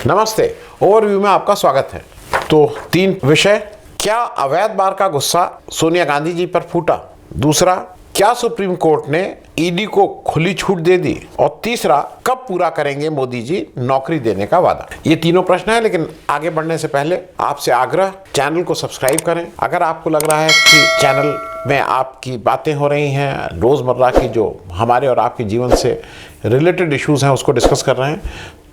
नमस्ते। ओवरव्यू में आपका स्वागत है। तो 3 विषय। क्या अवैध बार का गुस्सा सोनिया गांधी जी पर फूटा? दूसरा, क्या सुप्रीम कोर्ट ने ईडी को खुली छूट दे दी? और तीसरा, कब पूरा करेंगे मोदी जी नौकरी देने का वादा? ये तीनों प्रश्न हैं, लेकिन आगे बढ़ने से पहले आपसे आग्रह, चैनल को सब्सक्राइब करें। अगर आपको लग रहा है कि चैनल में आपकी बातें हो रही हैं, रोजमर्रा की जो हमारे और आपके जीवन से रिलेटेड इश्यूज हैं उसको डिस्कस कर रहे हैं,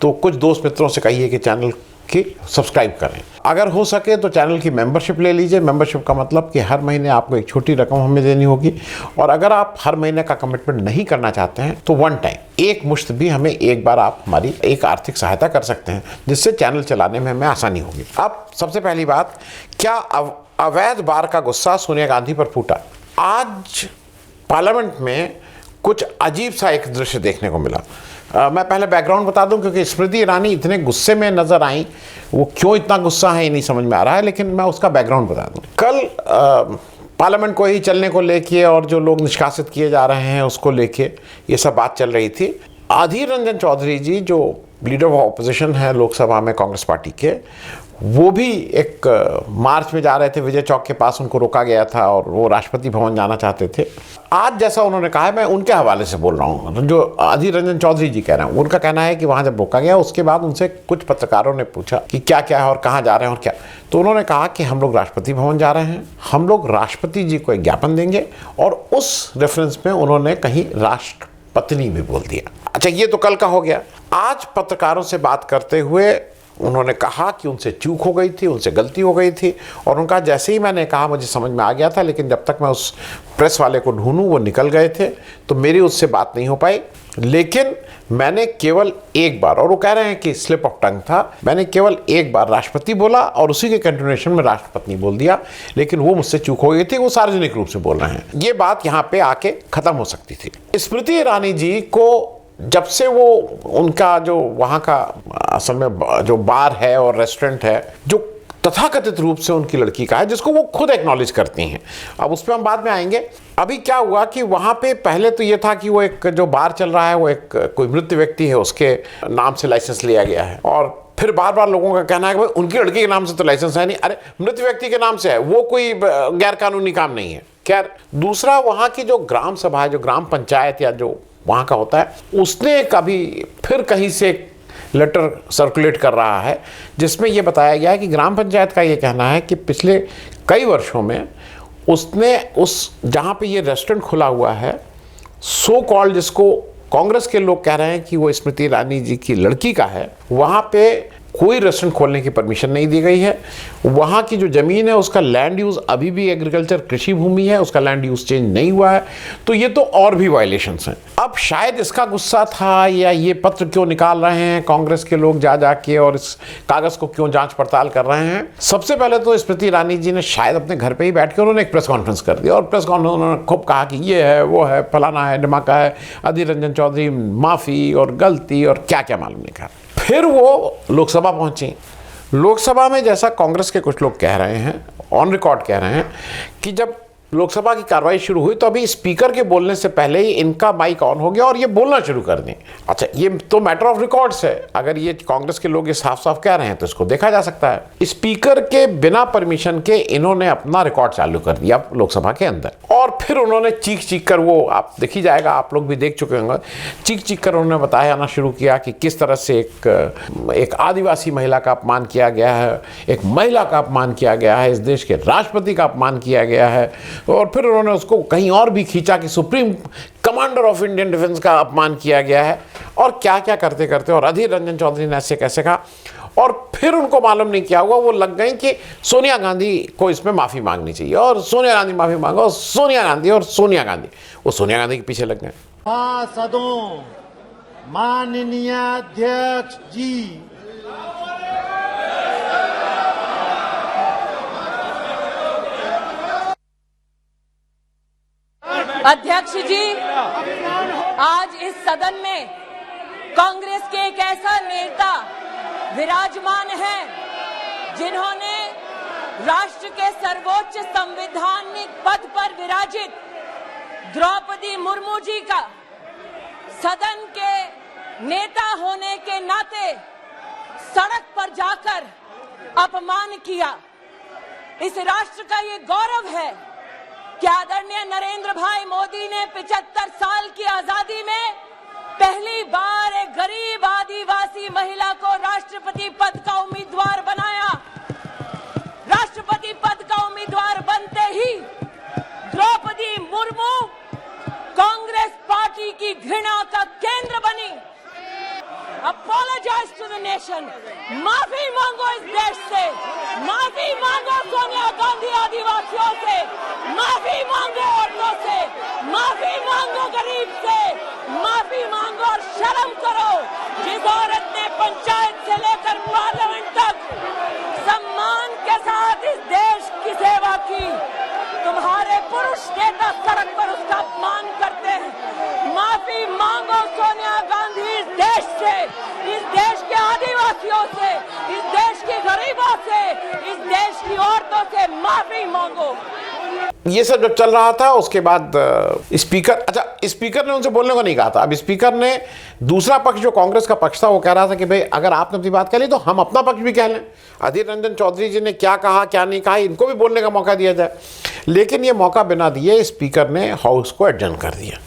तो कुछ दोस्त मित्रों से कहिए कि चैनल की सब्सक्राइब करें। अगर हो सके तो चैनल की मेंबरशिप ले लीजिए। मेंबरशिप का मतलब कि हर महीने आपको एक छोटी रकम हमें देनी होगी, और अगर आप हर महीने का कमिटमेंट नहीं करना चाहते हैं तो वन टाइम एक मुश्त भी हमें एक बार आप हमारी एक आर्थिक सहायता कर सकते हैं, जिससे चैनल चलाने में हमें आसानी होगी। अब सबसे पहली बात, क्या अवैध बार का गुस्सा सोनिया गांधी पर फूटा? आज पार्लियामेंट में कुछ अजीब सा एक दृश्य देखने को मिला। मैं पहले बैकग्राउंड बता दूं, क्योंकि स्मृति ईरानी इतने गुस्से में नजर आई, वो क्यों इतना गुस्सा है ये नहीं समझ में आ रहा है, लेकिन मैं उसका बैकग्राउंड बता दूं। कल पार्लियामेंट को ही चलने को लेके और जो लोग निष्कासित किए जा रहे हैं उसको लेके ये सब बात चल रही थी। अधीर रंजन चौधरी जी, जो लीडर ऑफ ऑपोजिशन है लोकसभा में कांग्रेस पार्टी के, वो भी एक मार्च में जा रहे थे। विजय चौक के पास उनको रोका गया था और वो राष्ट्रपति भवन जाना चाहते थे। आज जैसा उन्होंने कहा है, मैं उनके हवाले से बोल रहा हूँ, जो अधीर रंजन चौधरी जी कह रहे हैं, उनका कहना है कि वहाँ जब रोका गया उसके बाद उनसे कुछ पत्रकारों ने पूछा कि क्या क्या है और कहाँ जा रहे हैं और क्या, तो उन्होंने कहा कि हम लोग राष्ट्रपति भवन जा रहे हैं, हम लोग राष्ट्रपति जी को एक ज्ञापन देंगे, और उस रेफरेंस में उन्होंने कहीं राष्ट्रपत्नी भी बोल दिया। अच्छा, ये तो कल का हो गया। आज पत्रकारों से बात करते हुए उन्होंने कहा कि उनसे चूक हो गई थी, उनसे गलती हो गई थी, और उनका जैसे ही मैंने कहा मुझे समझ में आ गया था, लेकिन जब तक मैं उस प्रेस वाले को ढूंढूं वो निकल गए थे, तो मेरी उससे बात नहीं हो पाई। लेकिन मैंने केवल एक बार, और वो कह रहे हैं कि स्लिप ऑफ टंग था, मैंने केवल एक बार राष्ट्रपति बोला और उसी के कंटिन्यूएशन में राष्ट्रपत्नी बोल दिया, लेकिन वो मुझसे चूक हो गई थी, वो सार्वजनिक रूप से बोल रहे हैं। ये बात यहाँ पे आके खत्म हो सकती थी। स्मृति ईरानी जी को जब से वो उनका जो वहाँ का असल में जो बार है और रेस्टोरेंट है, जो तथाकथित रूप से उनकी लड़की का है, जिसको वो खुद एक्नॉलेज करती हैं, अब उस पर हम बाद में आएंगे। अभी क्या हुआ कि वहाँ पे पहले तो ये था कि वो एक जो बार चल रहा है वो एक कोई मृत व्यक्ति है उसके नाम से लाइसेंस लिया गया है, और फिर बार बार लोगों का कहना है कि भाई उनकी लड़की के नाम से तो लाइसेंस है नहीं। अरे, मृत व्यक्ति के नाम से है, वो कोई गैर कानूनी काम नहीं है। खैर, दूसरा, वहाँ की जो ग्राम सभा है, जो ग्राम पंचायत या जो वहाँ का होता है, उसने कभी फिर कहीं से लेटर सर्कुलेट कर रहा है जिसमें यह बताया गया है कि ग्राम पंचायत का ये कहना है कि पिछले कई वर्षों में उसने उस जहाँ पे ये रेस्टोरेंट खुला हुआ है, सो कॉल्ड, जिसको कांग्रेस के लोग कह रहे हैं कि वो स्मृति ईरानी जी की लड़की का है, वहाँ पे कोई रेस्टोरेंट खोलने की परमिशन नहीं दी गई है। वहाँ की जो ज़मीन है उसका लैंड यूज़ अभी भी एग्रीकल्चर, कृषि भूमि है, उसका लैंड यूज़ चेंज नहीं हुआ है। तो ये तो और भी वायलेशंस हैं। अब शायद इसका गुस्सा था, या ये पत्र क्यों निकाल रहे हैं कांग्रेस के लोग जा के, और इस कागज़ को क्यों जांच पड़ताल कर रहे हैं। सबसे पहले तो स्मृति ईरानी जी ने शायद अपने घर पर ही बैठ के उन्होंने एक प्रेस कॉन्फ्रेंस कर दिया, और प्रेस कॉन्फ्रेंस उन्होंने खूब कहा कि ये है, वो है, फलाना है, धमाका है, अधीर रंजन चौधरी माफ़ी और गलती और क्या क्या मालूम नहीं कहा। फिर वो लोकसभा पहुंची। लोकसभा में जैसा कांग्रेस के कुछ लोग कह रहे हैं, ऑन रिकॉर्ड कह रहे हैं, कि जब लोकसभा की कार्रवाई शुरू हुई तो अभी स्पीकर के बोलने से पहले ही इनका माइक ऑन हो गया और ये बोलना शुरू कर दें। अच्छा, ये तो मैटर ऑफ रिकॉर्ड्स है। अगर ये कांग्रेस के लोग ये साफ साफ कह रहे हैं तो इसको देखा जा सकता है। स्पीकर के बिना परमिशन के इन्होंने अपना रिकॉर्ड चालू कर दिया लोकसभा के अंदर, और फिर उन्होंने चीख चीख कर, वो आप देखी जाएगा, आप लोग भी देख चुके होंगे, चीख चीख कर उन्होंने बताना शुरू किया कि किस तरह से एक आदिवासी महिला का अपमान किया गया है, एक महिला का अपमान किया गया है, इस देश के राष्ट्रपति का अपमान किया गया है। और फिर उन्होंने उसको कहीं और भी खींचा कि supreme commander of Indian defence का अपमान किया गया है, और क्या क्या करते करते, और अधीर रंजन चौधरी ने ऐसे कैसे कहा, और फिर उनको मालूम नहीं क्या हुआ, वो लग गई कि सोनिया गांधी को इसमें माफ़ी मांगनी चाहिए, और सोनिया गांधी माफ़ी मांगो, और सोनिया गांधी और सोनिया गांधी, वो सोनिया गांधी के पीछे लग गए। सदों माननीय अध्यक्ष जी, अध्यक्ष जी, आज इस सदन में कांग्रेस के एक ऐसा नेता विराजमान है जिन्होंने राष्ट्र के सर्वोच्च संवैधानिक पद पर विराजित द्रौपदी मुर्मू जी का सदन के नेता होने के नाते सड़क पर जाकर अपमान किया। इस राष्ट्र का ये गौरव है कि आदरणीय नरेंद्र भाई मोदी ने 75 साल की आजादी में पहली बार एक गरीब आदिवासी महिला को राष्ट्रपति पद का उम्मीदवार बनाया। राष्ट्रपति पद का उम्मीदवार बनते ही द्रौपदी मुर्मू कांग्रेस पार्टी की घृणा का केंद्र बनी। अपोलोजाइज टू द नेशन, माफी मांगो इस देश से, माफी मांगो सोनिया गांधी आदिवासियों से, माफी मांगो औरतों से, माफी मांगो गरीब से, माफी मांगो और शर्म करो। जिस औरत ने पंचायत से लेकर पार्लियामेंट तक सम्मान के साथ इस देश की सेवा की, तुम्हारे पुरुष नेता सड़क पर उसका अपमान करते हैं। माफी मांगो सोनिया गांधी इस देश से, इस देश के आदिवासियों से, इस देश के गरीबों से, इस देश की औरतों से माफी मांगो। ये सब जब चल रहा था उसके बाद स्पीकर ने उनसे बोलने को नहीं कहा था। अब स्पीकर ने दूसरा पक्ष जो कांग्रेस का पक्ष था वो कह रहा था कि भाई अगर आपने अपनी बात कह ली तो हम अपना पक्ष भी कह लें। अधीर रंजन चौधरी जी ने क्या कहा क्या नहीं कहा, इनको भी बोलने का मौका दिया जाए, लेकिन ये मौका बिना दिए स्पीकर ने हाउस को एडजर्न कर दिया।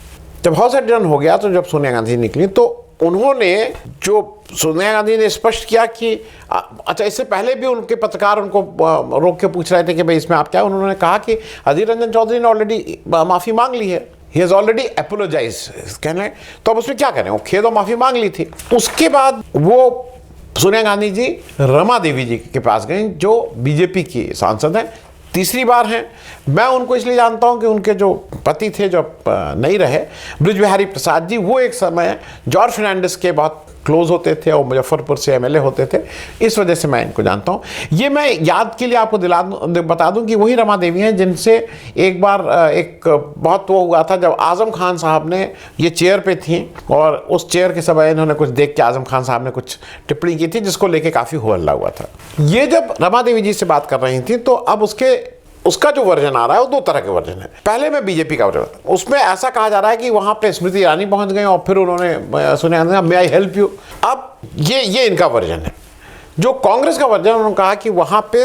जब हाउस एडजर्न हो गया तो जब सोनिया गांधी निकली तो सोनिया गांधी ने स्पष्ट किया कि अच्छा, इससे पहले भी उनके पत्रकार उनको रोक के पूछ रहे थे कि भाई इसमें आप क्या, उन्होंने कहा कि अधीर रंजन चौधरी ने ऑलरेडी माफ़ी मांग ली है, ही हैज़ ऑलरेडी अपोलोजाइज कहने, तो अब उसमें क्या करें, वो खेद और माफ़ी मांग ली थी। उसके बाद वो सोनिया गांधी जी रमा देवी जी के पास गई जो बीजेपी की सांसद हैं, तीसरी बार हैं। मैं उनको इसलिए जानता हूं कि उनके जो पति थे जो नहीं रहे, ब्रिज बिहारी प्रसाद जी, वो एक समय जॉर्ज फर्नांडिस के बहुत क्लोज होते थे और मुजफ्फरपुर से एमएलए होते थे, इस वजह से मैं इनको जानता हूं। ये मैं याद के लिए आपको बता दूं कि वही रमा देवी हैं जिनसे एक बार एक बहुत वो हुआ था जब आजम खान साहब ने ये चेयर पे थी और उस चेयर के समय इन्होंने कुछ देख के आजम खान साहब ने कुछ टिप्पणी की थी जिसको लेके काफ़ी हो हल्ला हुआ था। ये जब रमा देवी जी से बात कर रही थी तो अब उसका जो वर्जन आ रहा है वो दो तरह के वर्जन है। पहले में बीजेपी का वर्जन, उसमें ऐसा कहा जा रहा है कि वहां पे स्मृति ईरानी पहुंच गए और फिर उन्होंने सोनिया गांधी मे आई हेल्प यू। अब ये इनका वर्जन है। जो कांग्रेस का वर्जन, उन्होंने कहा कि वहां पे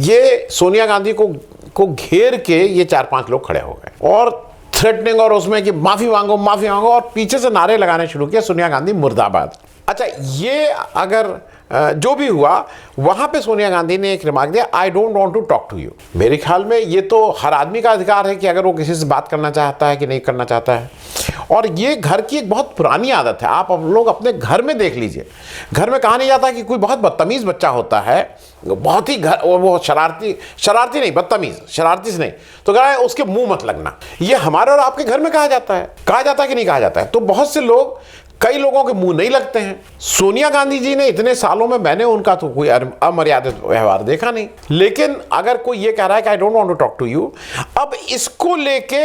ये सोनिया गांधी को घेर के ये 4-5 लोग खड़े हो गए और थ्रेटनिंग और उसमें कि माफी मांगो और पीछे से नारे लगाने शुरू किए, सोनिया गांधी मुर्दाबाद। अच्छा, ये अगर जो भी हुआ वहां पे सोनिया गांधी ने एक रिमार्क दिया, I don't want to talk to you. मेरे ख्याल में ये तो हर आदमी का अधिकार है कि अगर वो किसी से बात करना चाहता है कि नहीं करना चाहता है, और ये घर की एक बहुत पुरानी आदत है। आप लोग अपने घर में देख लीजिए, घर में कहा नहीं जाता कि कोई बहुत बदतमीज बच्चा होता है, बहुत ही वो शरारती नहीं, बदतमीज, शरारती से नहीं, तो कहा है उसके मुंह मत लगना। ये हमारे और आपके घर में कहा जाता है कि नहीं कहा जाता है। तो बहुत से लोग, कई लोगों के मुंह नहीं लगते हैं। सोनिया गांधी जी ने इतने सालों में मैंने उनका तो कोई अमर्यादित व्यवहार देखा नहीं, लेकिन अगर कोई ये कह रहा है कि I don't want to talk to you, अब इसको लेके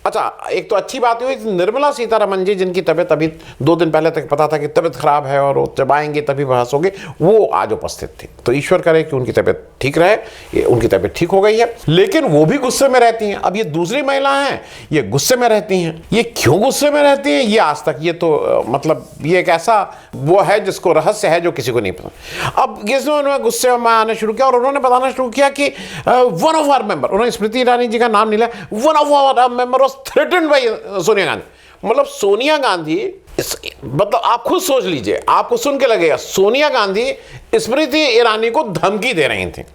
अच्छा, एक तो अच्छी बात हुई निर्मला सीतारमण जी, जिनकी तबीयत अभी 2 दिन पहले तक पता था कि तबीयत खराब है और वो जब आएंगे तभी बहस होगी, वो आज उपस्थित थी। तो ईश्वर करे कि उनकी तबीयत ठीक रहे। उनकी तबीयत ठीक हो गई है, लेकिन वो भी गुस्से में रहती हैं। अब ये दूसरी महिला हैं, ये गुस्से में रहती हैं। ये क्यों गुस्से में रहती हैं ये आज तक, ये तो मतलब ये एक ऐसा वो है जिसको रहस्य है जो किसी को नहीं पता। अब उन्होंने गुस्से में आने शुरू किया और उन्होंने बताना शुरू किया कि वन ऑफ आवर मेंबर, उन्होंने स्मृति ईरानी जी का नाम नहीं लिया, one of our member threatened by Sonia Gandhi. मतलब सोनिया गांधी, मतलब आप खुद सोच लीजिए, आपको सुन के लगेगा सोनिया गांधी स्मृति ईरानी को धमकी दे रही थी।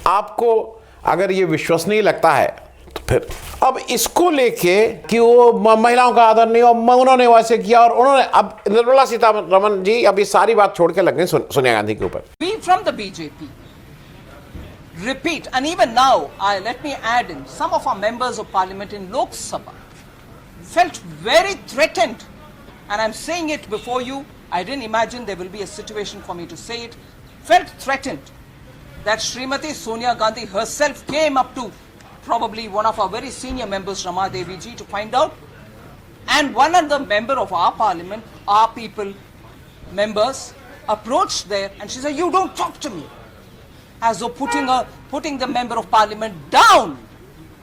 आपको अगर ये विश्वसनीय लगता है तो फिर अब इसको लेके कि वो महिलाओं का आदर नहीं, और उन्होंने वैसे किया, और उन्होंने अब निर्मला सीतारमण जी अब ये सारी बात छोड़ के लग गई सोनिया गांधी के ऊपर। We from the BJP repeat, and even now, let me add in, some of our members of parliament in Lok Sabha felt very threatened, and I'm saying it before you, I didn't imagine there will be a situation for me to say it, felt threatened that Srimati Sonia Gandhi herself came up to probably one of our very senior members, Rama Devi ji, to find out, and one other member of our parliament, our people, members, approached there, and she said, you don't talk to me, as though putting the member of parliament down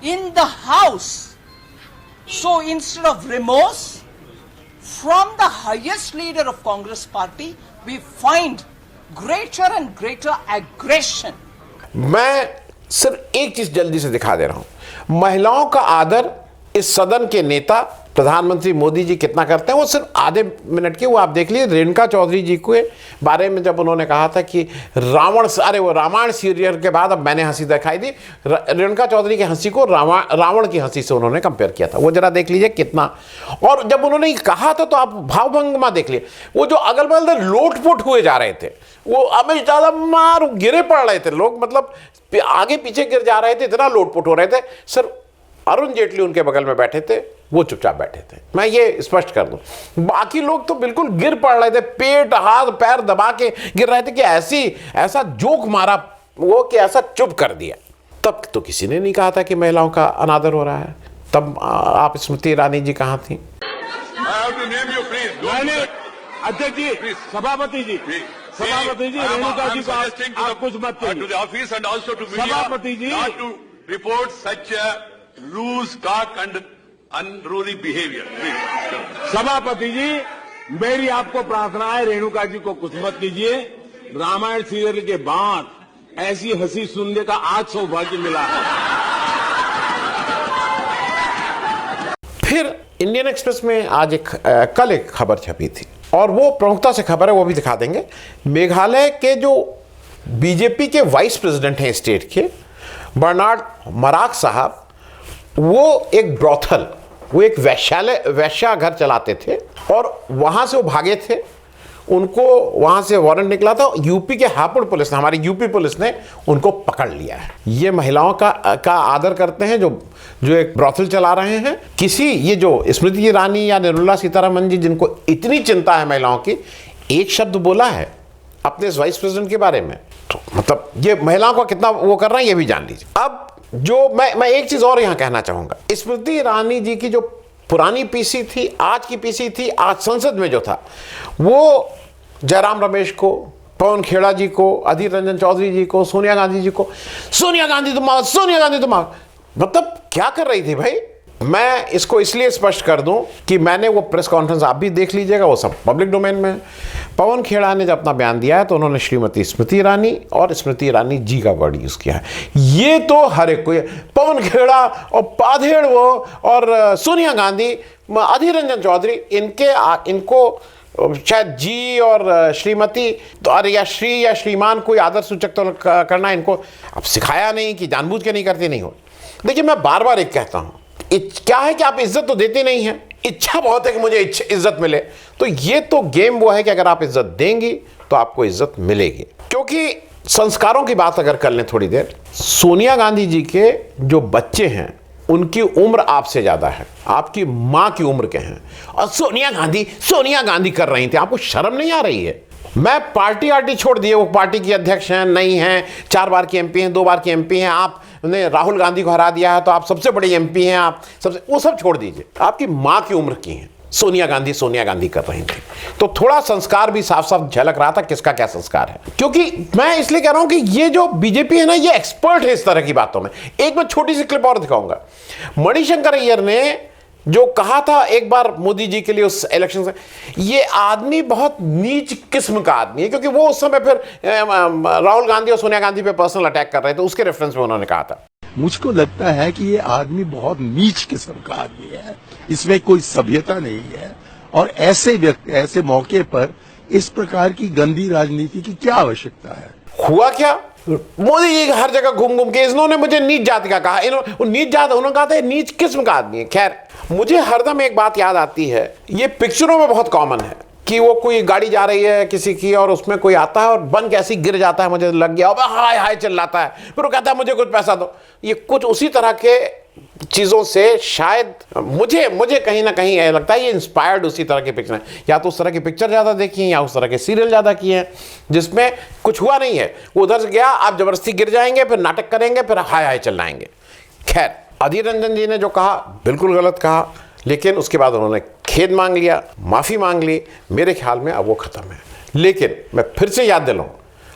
in the house. So instead of remorse from the highest leader of Congress party, we find greater and greater aggression. मैं सिर्फ एक चीज जल्दी से दिखा दे रहा हूं, महिलाओं का आदर इस सदन के नेता प्रधानमंत्री मोदी जी कितना करते हैं, वो सिर्फ आधे मिनट के वो आप देख लीजिए। रेणुका चौधरी जी के बारे में जब उन्होंने कहा था कि अरे वो रामायण सीरियल के बाद अब मैंने हंसी दिखाई दी, रेणुका चौधरी की हंसी को रावण की हंसी से उन्होंने कंपेयर किया था, वो जरा देख लीजिए कितना। और जब उन्होंने कहा था तो आप भावभंगिमा देख लिए, वो जो अगल बगल लोटपोट हुए जा रहे थे, वो हमें ज्यादा मार गिरे पड़ रहे थे लोग, मतलब आगे पीछे गिर जा रहे थे, इतना लोटपोट हो रहे थे। सर अरुण जेटली उनके बगल में बैठे थे, वो चुपचाप बैठे थे, मैं ये स्पष्ट कर दूं। बाकी लोग तो बिल्कुल गिर पड़ रहे थे, पेट हाथ पैर दबा के गिर रहे थे कि ऐसा जोक मारा वो कि ऐसा चुप कर दिया। तब तो किसी ने नहीं कहा था कि महिलाओं का अनादर हो रहा है। तब आप स्मृति ईरानी जी कहाँ थी? अध्यक्ष जी, सभापति जी, रेणुका जी को आप कुछ मत कहिए। सभापति जी, report such a loose talk and unruly behavior. सभापति जी, मेरी आपको प्रार्थना है, रेणुका जी को कुछ मत कीजिए। रामायण सीरियल के बाद ऐसी हंसी सुनने का आज सौभाग्य मिला है। फिर इंडियन एक्सप्रेस में आज कल एक खबर छपी थी और वो प्रमुखता से खबर है, वो भी दिखा देंगे। मेघालय के जो बीजेपी के वाइस प्रेसिडेंट हैं स्टेट के, बर्नार्ड मराक साहब, वो एक ब्रॉथल, वो एक वैश्या घर चलाते थे और वहां से वो भागे थे। उनको वहां से वारंट निकला था, यूपी के हापुड़ पुलिस ने, हमारी यूपी पुलिस ने उनको पकड़ लिया है। ये महिलाओं का आदर करते हैं जो एक ब्रॉथल चला रहे हैं। ये जो स्मृति ईरानी या निर्मला सीतारमण जी, जिनको इतनी चिंता है महिलाओं की, एक शब्द बोला है अपने वाइस प्रेसिडेंट के बारे में, तो मतलब ये महिलाओं का कितना वो कर रहे हैं ये भी जान लीजिए। अब जो मैं एक चीज और यहां कहना चाहूंगा, स्मृति ईरानी जी की जो पुरानी पीसी थी, आज की पीसी थी, आज संसद में जो था, वो जयराम रमेश को, पवन खेड़ा जी को, अधीर रंजन चौधरी जी को, सोनिया गांधी जी को, सोनिया गांधी तुम मतलब क्या कर रही थी भाई। मैं इसको इसलिए स्पष्ट कर दूं कि मैंने वो प्रेस कॉन्फ्रेंस, आप भी देख लीजिएगा, वो सब पब्लिक डोमेन में है। पवन खेड़ा ने जब अपना बयान दिया है तो उन्होंने श्रीमती स्मृति ईरानी और स्मृति ईरानी जी का वर्ड यूज किया है। ये तो हर एक कोई, पवन खेड़ा और पाधेड़ वो और सोनिया गांधी, अधीर रंजन चौधरी, इनको शायद जी और श्रीमती और या श्री या श्रीमान कोई आदर सूचक तो करना इनको अब सिखाया नहीं कि जानबूझ के नहीं करते नहीं हो। देखिए मैं बार बार एक कहता हूं, क्या है कि आप इज्जत तो देते नहीं हैं, इच्छा बहुत है कि मुझे इज्जत मिले, तो ये तो गेम वो है कि अगर आप इज्जत देंगी तो आपको इज्जत मिलेगी। क्योंकि संस्कारों की बात अगर कर लें थोड़ी देर, सोनिया गांधी जी के जो बच्चे हैं उनकी उम्र आपसे ज्यादा है, आपकी मां की उम्र के हैं, और सोनिया गांधी कर रही थी। आपको शर्म नहीं आ रही है? मैं पार्टी छोड़ दिए, वो पार्टी की अध्यक्ष हैं नहीं हैं, 4 बार की एमपी हैं, 2 बार की एमपी हैं, आपने राहुल गांधी को हरा दिया है तो आप सबसे बड़े एमपी हैं, आप सबसे, वो सब छोड़ दीजिए। आपकी मां की उम्र की हैं, सोनिया गांधी कर रही थी। तो थोड़ा संस्कार भी साफ साफ झलक रहा था किसका क्या संस्कार है। क्योंकि मैं इसलिए कह रहा हूं कि ये जो बीजेपी है ना, ये एक्सपर्ट है इस तरह की बातों में। एक मैं छोटी सी क्लिप और दिखाऊंगा। मणिशंकर अय्यर ने जो कहा था एक बार मोदी जी के लिए उस इलेक्शन से, ये आदमी बहुत नीच किस्म का आदमी है, क्योंकि वो उस समय फिर राहुल गांधी और सोनिया गांधी पे पर्सनल अटैक कर रहे थे, उसके रेफरेंस में उन्होंने कहा था। मुझको लगता है कि ये आदमी बहुत नीच किस्म का आदमी है, इसमें कोई सभ्यता नहीं है, और ऐसे मौके पर इस प्रकार की गंदी राजनीति की क्या आवश्यकता है। हुआ क्या, मोदी जी हर जगह घूम के इन्होंने मुझे नीच जाति का कहा, उन्होंने कहा था नीच किस्म का आदमी है। खैर, मुझे हरदम एक बात याद आती है, ये पिक्चरों में बहुत कॉमन है कि वो कोई गाड़ी जा रही है किसी की और उसमें कोई आता है और बन के ऐसे गिर जाता है, मुझे लग गया, हाय हाय चिल्लाता है, फिर वो कहता है मुझे कुछ पैसा दो। ये कुछ उसी तरह के चीजों से शायद मुझे कहीं ना कहीं लगता है ये इंस्पायर्ड उसी तरह की पिक्चर है। या तो उस तरह की पिक्चर ज्यादा देखी है या उस तरह के सीरियल ज्यादा किए हैं जिसमें कुछ हुआ नहीं है, वो उधर से गया, आप जबरदस्ती गिर जाएंगे, फिर नाटक करेंगे, फिर हाय हाय चिल्लाएंगे। खैर, अधीर रंजन जी ने जो कहा बिल्कुल गलत कहा, लेकिन उसके बाद उन्होंने खेद मांग लिया, माफी मांग ली। मेरे ख्याल में अब वो खत्म है। लेकिन मैं फिर से याद दिलाऊं,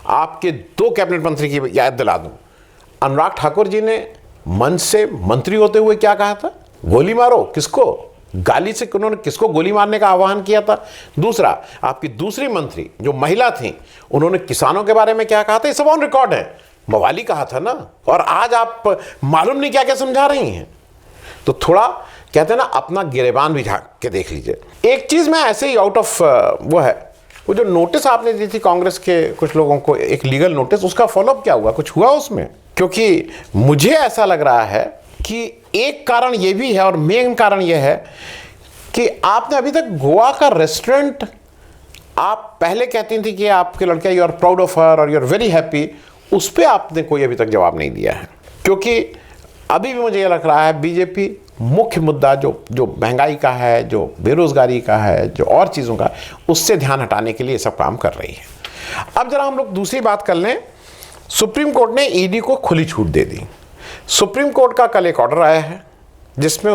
आपके 2 कैबिनेट मंत्री की याद दिला दूं। अनुराग ठाकुर जी ने मंच से मंत्री होते हुए क्या कहा था? गोली मारो, किसको? गाली से उन्होंने किसको गोली मारने का आह्वान किया था। दूसरा, आपकी दूसरी मंत्री जो महिला थी, उन्होंने किसानों के बारे में क्या कहा था, ये सब ऑन रिकॉर्ड है। मवाली कहा था ना, और आज आप मालूम नहीं क्या क्या समझा रही हैं। तो थोड़ा कहते हैं ना, अपना गिरेबान भी झांक के देख लीजिए। एक चीज मैं ऐसे ही आउट ऑफ वो है, वो जो नोटिस आपने दी थी कांग्रेस के कुछ लोगों को, एक लीगल नोटिस, उसका फॉलोअप क्या हुआ, कुछ हुआ उसमें? क्योंकि मुझे ऐसा लग रहा है कि एक कारण ये भी है, और मेन कारण ये है कि आपने अभी तक गोवा का रेस्टोरेंट, आप पहले कहती थी कि आपके लड़के you are proud of her और यू आर वेरी हैप्पी, उस पर आपने कोई अभी तक जवाब नहीं दिया है। क्योंकि अभी भी मुझे ये लग रहा है बीजेपी मुख्य मुद्दा जो महंगाई का है, जो बेरोजगारी का है, जो और चीज़ों का, उससे ध्यान हटाने के लिए सब काम कर रही है। अब जरा हम लोग दूसरी बात कर लें। सुप्रीम कोर्ट ने ईडी को खुली छूट दे दी। सुप्रीम कोर्ट का कल एक ऑर्डर आया है जिसमें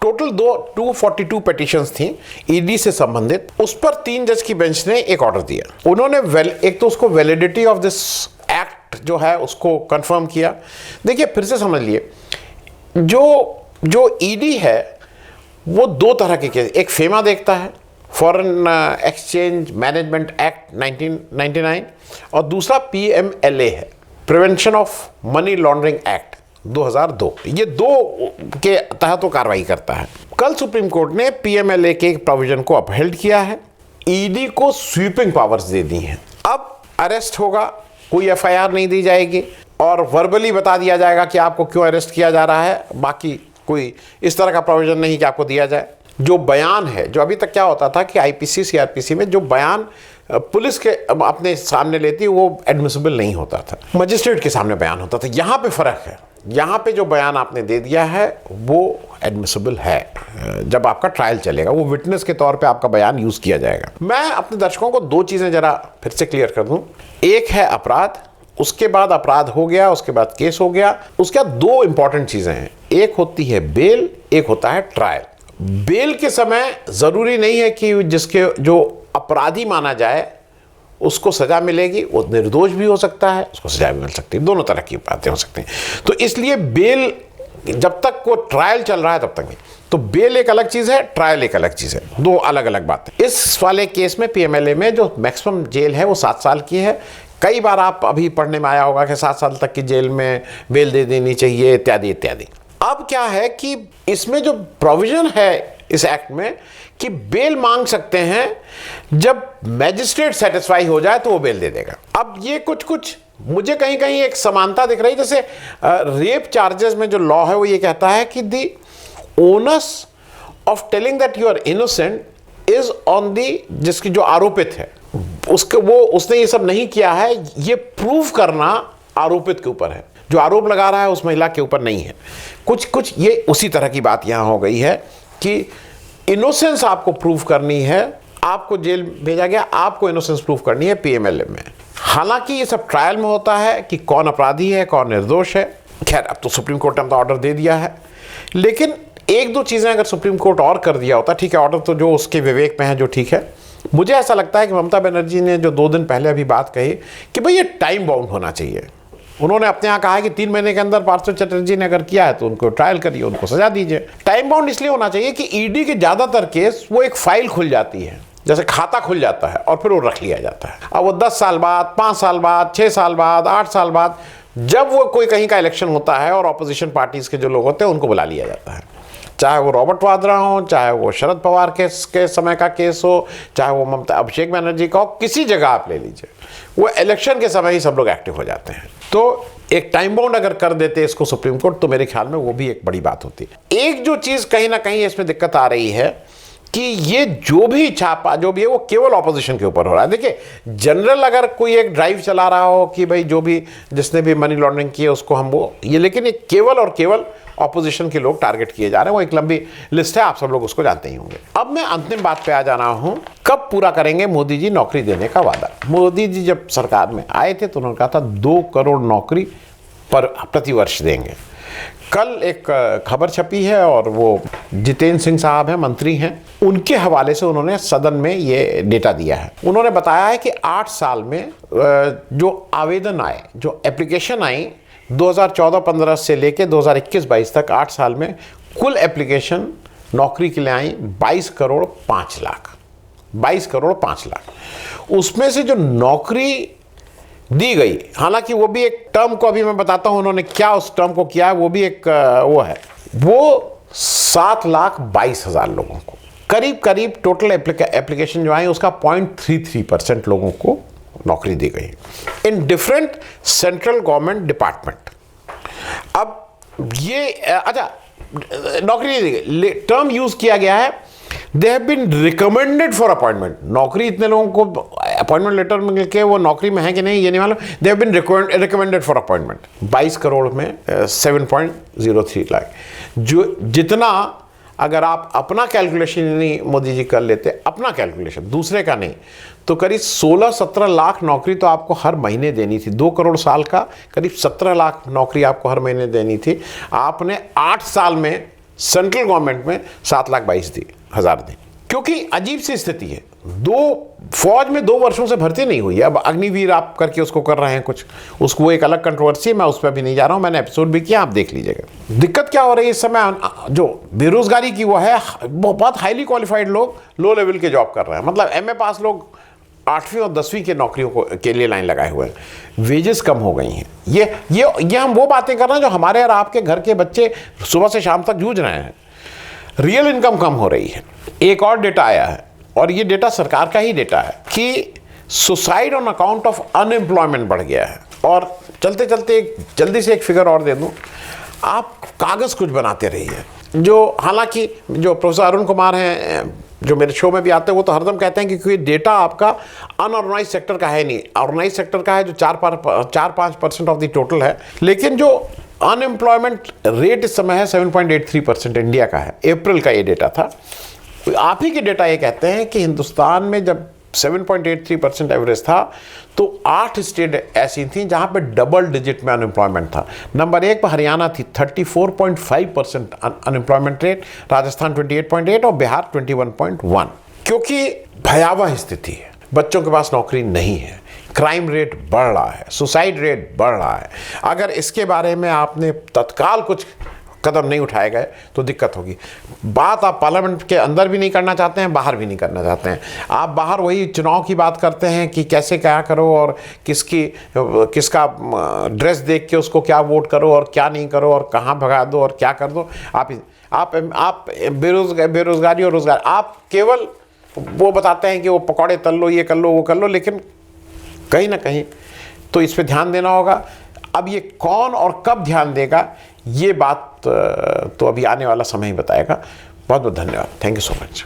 टोटल 242 पिटीशंस थी ईडी से संबंधित, उस पर 3 जज की बेंच ने एक ऑर्डर दिया। उन्होंने एक तो उसको वैलिडिटी ऑफ दिस एक्ट जो है उसको कंफर्म किया। देखिए फिर से समझ लिए, जो ईडी है वो 2 तरह के केस, एक फेमा देखता है, फॉरेन एक्सचेंज मैनेजमेंट एक्ट 1999, और दूसरा PMLA है, prevention of money laundering act 2002। ये 2 के तहत वो कार्रवाई करता है। कल सुप्रीम कोर्ट ने PMLA के प्रोविजन को अपहेल्ड किया है, ईडी को स्वीपिंग पावर्स दे दी हैं। अब अरेस्ट होगा, कोई FIR नहीं दी जाएगी, और वर्बली बता दिया जाएगा कि आपको क्यों अरेस्ट किया जा रहा है। बाकी कोई इस तरह का प्रोविजन नहीं कि आपको दिया जाए। जो बयान है, जो अभी तक क्या होता था कि IPC CRPC में जो बयान पुलिस के अपने सामने लेती वो एडमिसिबल नहीं होता था, मजिस्ट्रेट के सामने बयान होता था। यहाँ पे फर्क है, यहाँ पे जो बयान आपने दे दिया है वो एडमिसिबल है। जब आपका ट्रायल चलेगा वो विटनेस के तौर पे आपका बयान यूज किया जाएगा। मैं अपने दर्शकों को 2 चीजें जरा फिर से क्लियर कर दूं। एक है अपराध, उसके बाद अपराध हो गया, उसके बाद केस हो गया, उसके बाद 2 इंपॉर्टेंट चीजें हैं। एक होती है बेल, एक होता है ट्रायल। बेल के समय जरूरी नहीं है कि जिसके जो अपराधी माना जाए उसको सजा मिलेगी, वो निर्दोष भी हो सकता है, उसको सजा भी मिल सकती है, दोनों तरह की बातें हो सकती हैं। तो इसलिए बेल जब तक वो ट्रायल चल रहा है तब तक नहीं। तो बेल एक अलग चीज है, ट्रायल एक अलग चीज है, 2 अलग अलग बातें। इस वाले केस में PMLA में जो मैक्सिमम जेल है वो 7 साल की है। कई बार आप अभी पढ़ने में आया होगा कि 7 साल तक की जेल में बेल दे देनी चाहिए, इत्यादि इत्यादि। अब क्या है कि इसमें जो प्रोविजन है इस एक्ट में कि बेल मांग सकते हैं, जब मैजिस्ट्रेट सेटिस्फाई हो जाए तो वो बेल दे देगा। अब ये कुछ मुझे कहीं कहीं एक समानता दिख रही, जैसे रेप चार्जेस में जो लॉ है वो ये कहता है कि the onus of telling that you are innocent is on the, जिसकी जो आरोपित है उसने ये सब नहीं किया है, ये प्रूव करना आरोपित के ऊपर है। जो आरोप लगा रहा है उस महिला के ऊपर नहीं है। कुछ ये उसी तरह की बात यहां हो गई है कि इनोसेंस आपको प्रूव करनी है, आपको जेल भेजा गया, आपको इनोसेंस प्रूव करनी है PMLA में। हालांकि ये सब ट्रायल में होता है कि कौन अपराधी है, कौन निर्दोष है। खैर, अब तो सुप्रीम कोर्ट ने ऑर्डर दे दिया है, लेकिन 1-2 चीजें अगर सुप्रीम कोर्ट और कर दिया होता, ठीक है, ऑर्डर तो जो उसके विवेक में है जो ठीक है। मुझे ऐसा लगता है कि ममता बनर्जी ने जो 2 दिन पहले अभी बात कही कि भाई ये टाइम बाउंड होना चाहिए। उन्होंने अपने यहाँ कहा है कि 3 महीने के अंदर पार्थ चटर्जी ने अगर किया है तो उनको ट्रायल करिए, उनको सजा दीजिए। टाइम बाउंड इसलिए होना चाहिए कि ईडी के ज्यादातर केस वो एक फाइल खुल जाती है, जैसे खाता खुल जाता है और फिर वो रख लिया जाता है। अब वो 10 साल बाद, 5 साल बाद, 6 साल बाद, 8 साल बाद, जब वो कोई कहीं का इलेक्शन होता है और ऑपोजिशन पार्टीज के जो लोग होते हैं उनको बुला लिया जाता है। चाहे वो रॉबर्ट वाड्रा हो, चाहे वो शरद पवार के समय का केस हो, चाहे वो ममता अभिषेक बनर्जी का हो, किसी जगह आप ले लीजिए, वो इलेक्शन के समय ही सब लोग एक्टिव हो जाते हैं। तो एक टाइम बाउंड अगर कर देते इसको सुप्रीम कोर्ट, तो मेरे ख्याल में वो भी एक बड़ी बात होती है। एक जो चीज कहीं ना कहीं इसमें दिक्कत आ रही है कि ये जो भी छापा जो भी है वो केवल ऑपोजिशन के ऊपर हो रहा है। देखिए, जनरल अगर कोई एक ड्राइव चला रहा हो कि भाई जो भी जिसने भी मनी लॉन्ड्रिंग की है उसको हम वो ये, लेकिन ये केवल और केवल ऑपोजिशन के लोग टारगेट किए जा रहे हैं। वो एक लंबी लिस्ट है, आप सब लोग उसको जानते ही होंगे। अब मैं अंतिम बात पे आ जाना हूं, कब पूरा करेंगे मोदी जी नौकरी देने का वादा। मोदी जी जब सरकार में आए थे तो उन्होंने कहा था 2 करोड़ नौकरी पर प्रतिवर्ष देंगे। कल एक खबर छपी है और वो जितेंद्र सिंह साहब हैं, मंत्री हैं, उनके हवाले से उन्होंने सदन में ये डेटा दिया है। उन्होंने बताया है कि 8 साल में जो आवेदन आए, जो एप्लीकेशन आई 2014-15 से लेके 2021-22 तक 8 साल में कुल एप्लीकेशन नौकरी के लिए आई 22 करोड़ 5 लाख, 22 करोड़ 5 लाख। उसमें से जो नौकरी दी गई, हालांकि वो भी एक टर्म को अभी मैं बताता हूं उन्होंने क्या उस टर्म को किया है, वो भी एक वो है, वो 7,22,000 लोगों को, करीब करीब टोटल एप्लीकेशन जो आई उसका 0.33% लोगों को नौकरी दी गई in different central government department. अब ये अच्छा, नौकरी दी गई, टर्म यूज किया गया है they have been recommended for appointment. नौकरी इतने लोगों को अपॉइंटमेंट लेटर मिल के वो नौकरी में है कि नहीं ये नहीं मालूम, they have been recommended for appointment. 22 crore में 7.03 लाख, जो जितना अगर आप अपना कैलकुलेशन नहीं मोदी जी कर लेते, अपना कैलकुलेशन दूसरे का नहीं, तो करीब 16-17 लाख नौकरी तो आपको हर महीने देनी थी। 2 करोड़ साल का करीब 17 लाख नौकरी आपको हर महीने देनी थी। आपने 8 साल में सेंट्रल गवर्नमेंट में 7,22,000 दी, क्योंकि अजीब सी स्थिति है। फौज में 2 वर्षों से भर्ती नहीं हुई है, अब अग्निवीर आप करके उसको कर रहे हैं कुछ, उसको एक अलग कंट्रोवर्सी है, मैं उस पर भी नहीं जा रहा हूं, मैंने एपिसोड भी किया, आप देख लीजिएगा। दिक्कत क्या हो रही है इस समय, जो बेरोजगारी की वो है, बहुत हाईली क्वालिफाइड लोग लो लेवल के जॉब कर रहे हैं, मतलब MA पास लोग 8वीं और 10वीं के नौकरियों के लिए लाइन लगाए हुए हैं, वेजेस कम हो गई हैं। ये हम वो बातें कर रहे हैं जो हमारे और आपके घर के बच्चे सुबह से शाम तक जूझ रहे हैं। रियल इनकम कम हो रही है। एक और डेटा आया है, और ये डेटा सरकार का ही डेटा है, कि suicide on account of unemployment बढ़ गया है। और चलते चलते जल्दी से एक फिगर और दे दूं, आप कागज़ कुछ बनाते रहिए, जो हालांकि जो प्रोफेसर अरुण कुमार हैं जो मेरे शो में भी आते हैं, वो तो हरदम कहते हैं कि क्योंकि डेटा आपका अनऑर्गेनाइज सेक्टर का है नहीं, ऑर्गेनाइज सेक्टर का है जो 4-5% ऑफ द टोटल है। लेकिन जो अनएम्प्लॉयमेंट रेट इस समय है 7.83% इंडिया का है, अप्रैल का ये डेटा था। आप ही के डेटा ये कहते हैं कि हिंदुस्तान में जब 7.83% एवरेज था, तो 8 स्टेट ऐसी थी जहां पे डबल डिजिट में अनएम्प्लॉयमेंट था। नंबर 1 पर हरियाणा थी 34.5% अनएम्प्लॉयमेंट रेट, राजस्थान 28.8 और बिहार 21.1। क्योंकि भयावह स्थिति है, बच्चों के पास नौकरी नहीं है, क्राइम रेट बढ़ रहा है, सुसाइड रेट बढ़ रहा है। अगर इसके बारे में आपने तत्काल कुछ कदम नहीं उठाए गए तो दिक्कत होगी। बात आप पार्लियामेंट के अंदर भी नहीं करना चाहते हैं, बाहर भी नहीं करना चाहते हैं। आप बाहर वही चुनाव की बात करते हैं कि कैसे क्या करो और किसका ड्रेस देख के उसको क्या वोट करो और क्या नहीं करो और कहाँ भगा दो और क्या कर दो। आप बेरोजगारी और रोजगार, आप केवल वो बताते हैं कि वो पकौड़े तल लो, ये कर लो, वो कर लो, लेकिन कहीं ना कहीं तो इस पे ध्यान देना होगा। अब ये कौन और कब ध्यान देगा, ये बात तो अभी आने वाला समय ही बताएगा। बहुत बहुत धन्यवाद। Thank you so much.